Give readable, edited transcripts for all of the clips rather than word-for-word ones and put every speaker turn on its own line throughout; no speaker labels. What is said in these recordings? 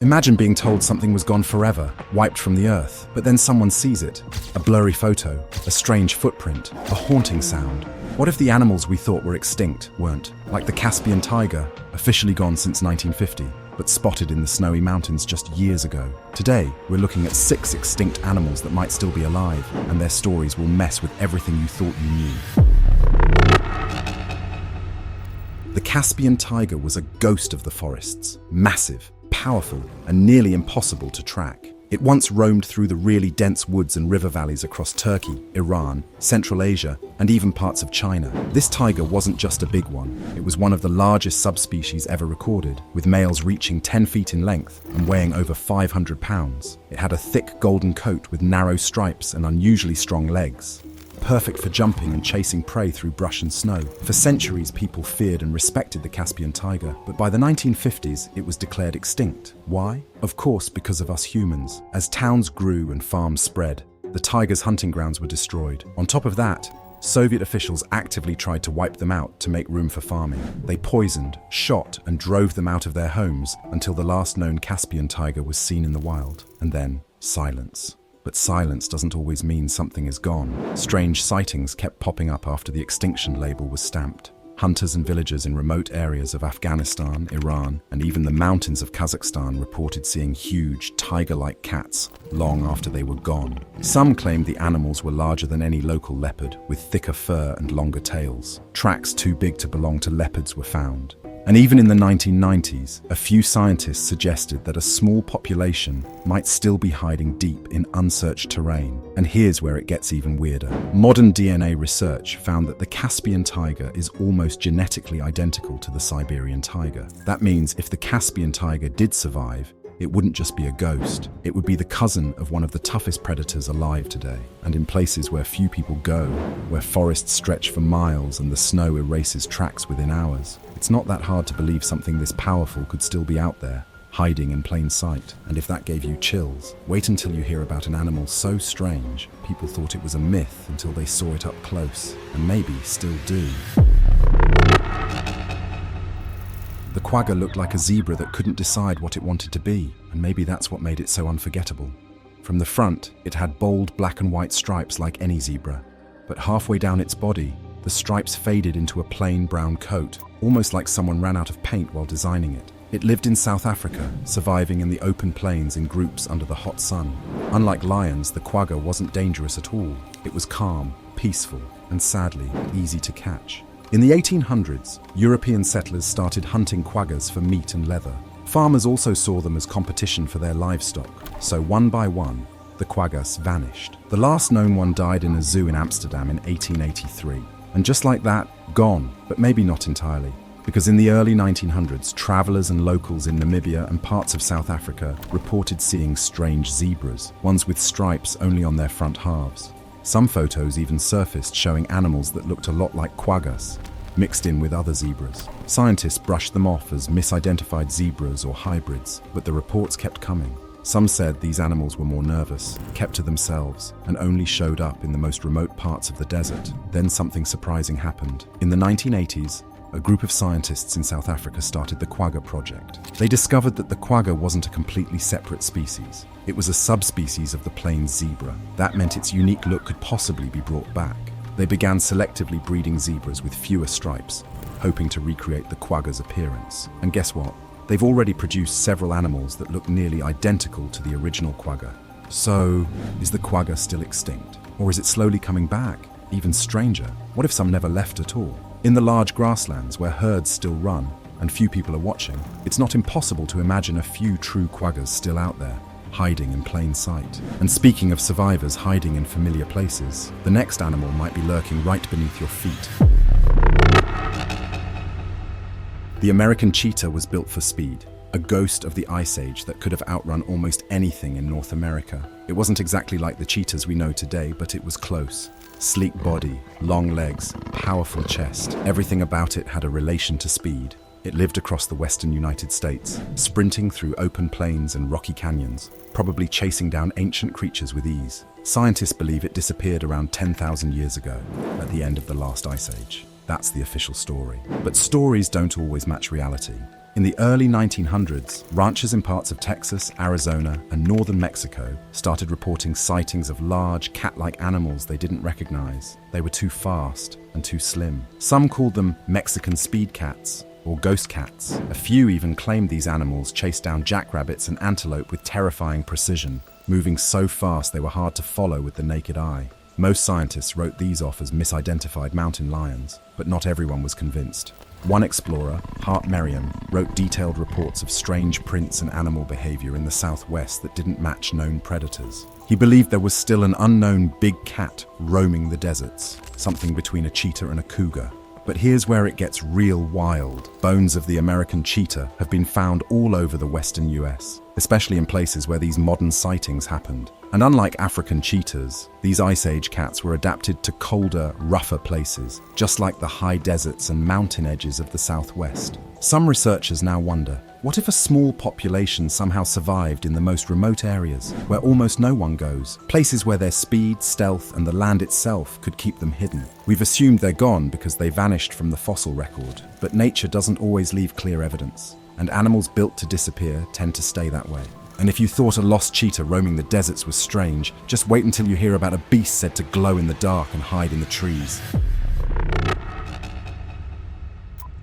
Imagine being told something was gone forever, wiped from the earth, but then someone sees it. A blurry photo, a strange footprint, a haunting sound. What if the animals we thought were extinct weren't? Like the Caspian Tiger, officially gone since 1950, but spotted in the snowy mountains just years ago. Today, we're looking at 6 extinct animals that might still be alive, and their stories will mess with everything you thought you knew. The Caspian tiger was a ghost of the forests, massive, powerful, and nearly impossible to track. It once roamed through the really dense woods and river valleys across Turkey, Iran, Central Asia, and even parts of China. This tiger wasn't just a big one. It was one of the largest subspecies ever recorded, with males reaching 10 feet in length and weighing over 500 pounds. It had a thick golden coat with narrow stripes and unusually strong legs, perfect for jumping and chasing prey through brush and snow. For centuries, people feared and respected the Caspian tiger, but by the 1950s, it was declared extinct. Why? Of course, because of us humans. As towns grew and farms spread, the tiger's hunting grounds were destroyed. On top of that, Soviet officials actively tried to wipe them out to make room for farming. They poisoned, shot, and drove them out of their homes until the last known Caspian tiger was seen in the wild. And then, silence. But silence doesn't always mean something is gone. Strange sightings kept popping up after the extinction label was stamped. Hunters and villagers in remote areas of Afghanistan, Iran, and even the mountains of Kazakhstan reported seeing huge, tiger-like cats long after they were gone. Some claimed the animals were larger than any local leopard, with thicker fur and longer tails. Tracks too big to belong to leopards were found. And even in the 1990s, a few scientists suggested that a small population might still be hiding deep in unsearched terrain. And here's where it gets even weirder. Modern DNA research found that the Caspian tiger is almost genetically identical to the Siberian tiger. That means if the Caspian tiger did survive, it wouldn't just be a ghost. It would be the cousin of one of the toughest predators alive today. And in places where few people go, where forests stretch for miles and the snow erases tracks within hours, it's not that hard to believe something this powerful could still be out there, hiding in plain sight. And if that gave you chills, wait until you hear about an animal so strange, people thought it was a myth until they saw it up close, and maybe still do. The quagga looked like a zebra that couldn't decide what it wanted to be, and maybe that's what made it so unforgettable. From the front, it had bold black and white stripes like any zebra, but halfway down its body, the stripes faded into a plain brown coat, almost like someone ran out of paint while designing it. It lived in South Africa, surviving in the open plains in groups under the hot sun. Unlike lions, the quagga wasn't dangerous at all. It was calm, peaceful, and sadly, easy to catch. In the 1800s, European settlers started hunting quaggas for meat and leather. Farmers also saw them as competition for their livestock, so one by one, the quaggas vanished. The last known one died in a zoo in Amsterdam in 1883. And just like that, gone, but maybe not entirely. Because in the early 1900s, travelers and locals in Namibia and parts of South Africa reported seeing strange zebras, ones with stripes only on their front halves. Some photos even surfaced showing animals that looked a lot like quaggas, mixed in with other zebras. Scientists brushed them off as misidentified zebras or hybrids, but the reports kept coming. Some said these animals were more nervous, kept to themselves, and only showed up in the most remote parts of the desert. Then something surprising happened. In the 1980s, a group of scientists in South Africa started the Quagga project. They discovered that the quagga wasn't a completely separate species. It was a subspecies of the plains zebra. That meant its unique look could possibly be brought back. They began selectively breeding zebras with fewer stripes, hoping to recreate the quagga's appearance. And guess what? They've already produced several animals that look nearly identical to the original quagga. So, is the quagga still extinct? Or is it slowly coming back? Even stranger, what if some never left at all? In the large grasslands where herds still run and few people are watching, it's not impossible to imagine a few true quaggas still out there, hiding in plain sight. And speaking of survivors hiding in familiar places, the next animal might be lurking right beneath your feet. The American cheetah was built for speed, a ghost of the Ice Age that could have outrun almost anything in North America. It wasn't exactly like the cheetahs we know today, but it was close. Sleek body, long legs, powerful chest. Everything about it had a relation to speed. It lived across the western United States, sprinting through open plains and rocky canyons, probably chasing down ancient creatures with ease. Scientists believe it disappeared around 10,000 years ago, at the end of the last Ice Age. That's the official story. But stories don't always match reality. In the early 1900s, ranchers in parts of Texas, Arizona, and northern Mexico started reporting sightings of large, cat-like animals they didn't recognize. They were too fast and too slim. Some called them Mexican speed cats or ghost cats. A few even claimed these animals chased down jackrabbits and antelope with terrifying precision, moving so fast they were hard to follow with the naked eye. Most scientists wrote these off as misidentified mountain lions, but not everyone was convinced. One explorer, Hart Merriam, wrote detailed reports of strange prints and animal behavior in the southwest that didn't match known predators. He believed there was still an unknown big cat roaming the deserts, something between a cheetah and a cougar. But here's where it gets real wild. Bones of the American cheetah have been found all over the western US, especially in places where these modern sightings happened. And unlike African cheetahs, these Ice Age cats were adapted to colder, rougher places, just like the high deserts and mountain edges of the Southwest. Some researchers now wonder, what if a small population somehow survived in the most remote areas, where almost no one goes, places where their speed, stealth, and the land itself could keep them hidden? We've assumed they're gone because they vanished from the fossil record, but nature doesn't always leave clear evidence, and animals built to disappear tend to stay that way. And if you thought a lost cheetah roaming the deserts was strange, just wait until you hear about a beast said to glow in the dark and hide in the trees.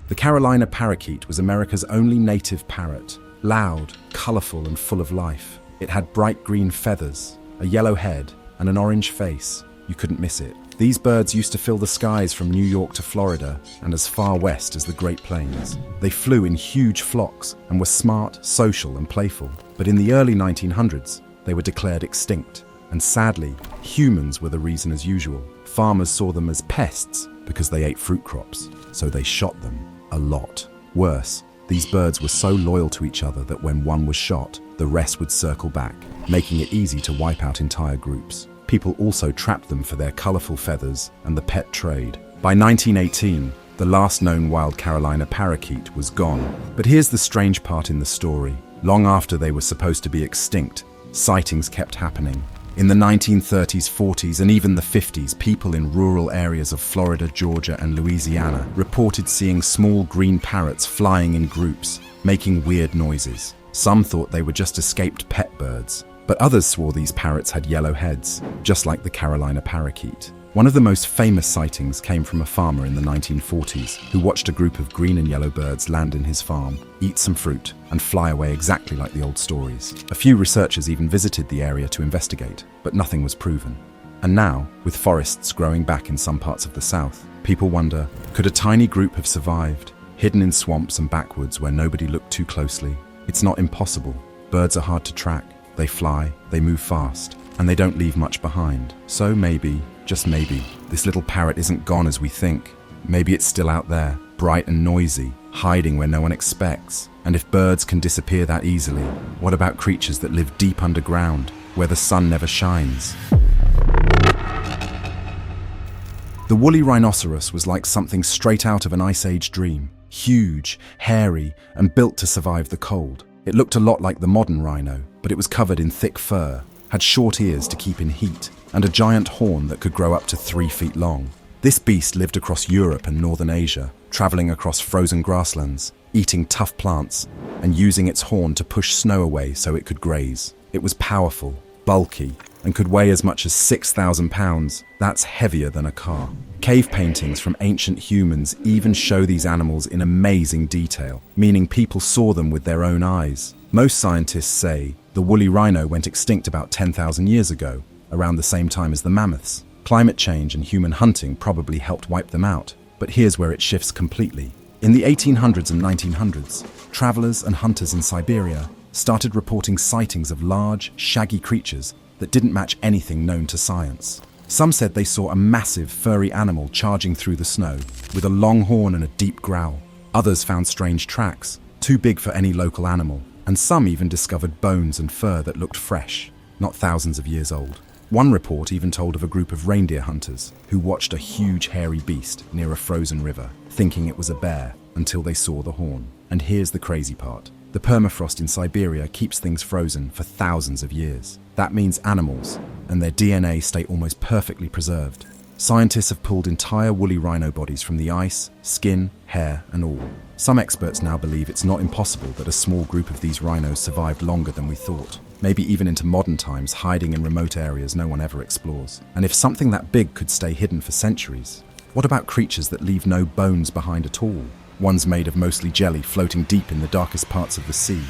The Carolina Parakeet was America's only native parrot. Loud, colorful, and full of life. It had bright green feathers, a yellow head, and an orange face. You couldn't miss it. These birds used to fill the skies from New York to Florida and as far west as the Great Plains. They flew in huge flocks and were smart, social, and playful. But in the early 1900s, they were declared extinct. And sadly, humans were the reason as usual. Farmers saw them as pests because they ate fruit crops, so they shot them a lot. Worse, these birds were so loyal to each other that when one was shot, the rest would circle back, making it easy to wipe out entire groups. People also trapped them for their colorful feathers and the pet trade. By 1918, the last known wild Carolina parakeet was gone. But here's the strange part in the story. Long after they were supposed to be extinct, sightings kept happening. In the 1930s, 40s, and even the 50s, people in rural areas of Florida, Georgia, and Louisiana reported seeing small green parrots flying in groups, making weird noises. Some thought they were just escaped pet birds, but others swore these parrots had yellow heads, just like the Carolina parakeet. One of the most famous sightings came from a farmer in the 1940s who watched a group of green and yellow birds land in his farm, eat some fruit, and fly away exactly like the old stories. A few researchers even visited the area to investigate, but nothing was proven. And now, with forests growing back in some parts of the South, people wonder, could a tiny group have survived, hidden in swamps and backwoods where nobody looked too closely? It's not impossible. Birds are hard to track. They fly, they move fast, and they don't leave much behind. So maybe, just maybe, this little parrot isn't gone as we think. Maybe it's still out there, bright and noisy, hiding where no one expects. And if birds can disappear that easily, what about creatures that live deep underground, where the sun never shines? The woolly rhinoceros was like something straight out of an Ice Age dream. Huge, hairy, and built to survive the cold. It looked a lot like the modern rhino, but it was covered in thick fur, had short ears to keep in heat, and a giant horn that could grow up to 3 feet long. This beast lived across Europe and northern Asia, traveling across frozen grasslands, eating tough plants, and using its horn to push snow away so it could graze. It was powerful, bulky, and could weigh as much as 6,000 pounds. That's heavier than a car. Cave paintings from ancient humans even show these animals in amazing detail, meaning people saw them with their own eyes. Most scientists say the woolly rhino went extinct about 10,000 years ago, around the same time as the mammoths. Climate change and human hunting probably helped wipe them out, but here's where it shifts completely. In the 1800s and 1900s, travelers and hunters in Siberia started reporting sightings of large, shaggy creatures that didn't match anything known to science. Some said they saw a massive, furry animal charging through the snow, with a long horn and a deep growl. Others found strange tracks, too big for any local animal, and some even discovered bones and fur that looked fresh, not thousands of years old. One report even told of a group of reindeer hunters who watched a huge hairy beast near a frozen river, thinking it was a bear, until they saw the horn. And here's the crazy part. The permafrost in Siberia keeps things frozen for thousands of years. That means animals and their DNA stay almost perfectly preserved. Scientists have pulled entire woolly rhino bodies from the ice, skin, hair, and all. Some experts now believe it's not impossible that a small group of these rhinos survived longer than we thought, maybe even into modern times, hiding in remote areas no one ever explores. And if something that big could stay hidden for centuries, what about creatures that leave no bones behind at all? Ones made of mostly jelly floating deep in the darkest parts of the sea.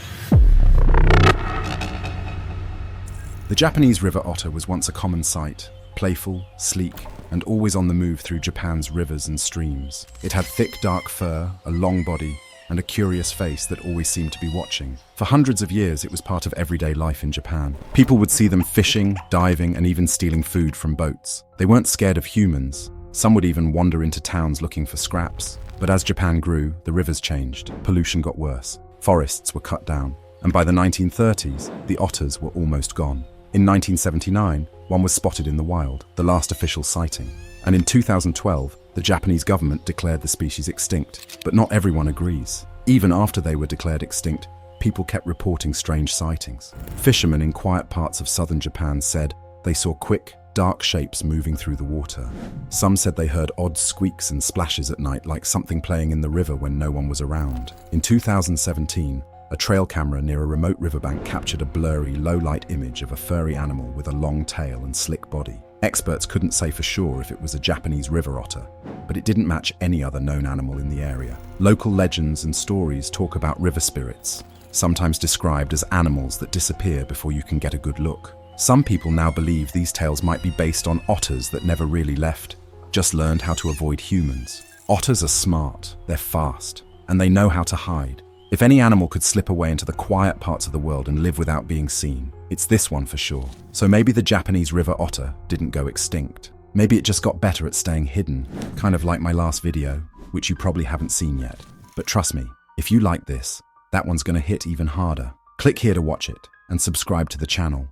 The Japanese River Otter was once a common sight, playful, sleek, and always on the move through Japan's rivers and streams. It had thick, dark fur, a long body, and a curious face that always seemed to be watching. For hundreds of years, it was part of everyday life in Japan. People would see them fishing, diving, and even stealing food from boats. They weren't scared of humans. Some would even wander into towns looking for scraps. But as Japan grew, the rivers changed, pollution got worse, forests were cut down, and by the 1930s, the otters were almost gone. In 1979, one was spotted in the wild, the last official sighting. And in 2012, the Japanese government declared the species extinct. But not everyone agrees. Even after they were declared extinct, people kept reporting strange sightings. Fishermen in quiet parts of southern Japan said they saw quick, dark shapes moving through the water. Some said they heard odd squeaks and splashes at night, like something playing in the river when no one was around. In 2017, a trail camera near a remote riverbank captured a blurry, low-light image of a furry animal with a long tail and slick body. Experts couldn't say for sure if it was a Japanese river otter, but it didn't match any other known animal in the area. Local legends and stories talk about river spirits, sometimes described as animals that disappear before you can get a good look. Some people now believe these tales might be based on otters that never really left, just learned how to avoid humans. Otters are smart, they're fast, and they know how to hide. If any animal could slip away into the quiet parts of the world and live without being seen, it's this one for sure. So maybe the Japanese river otter didn't go extinct. Maybe it just got better at staying hidden, kind of like my last video, which you probably haven't seen yet. But trust me, if you like this, that one's gonna hit even harder. Click here to watch it and subscribe to the channel.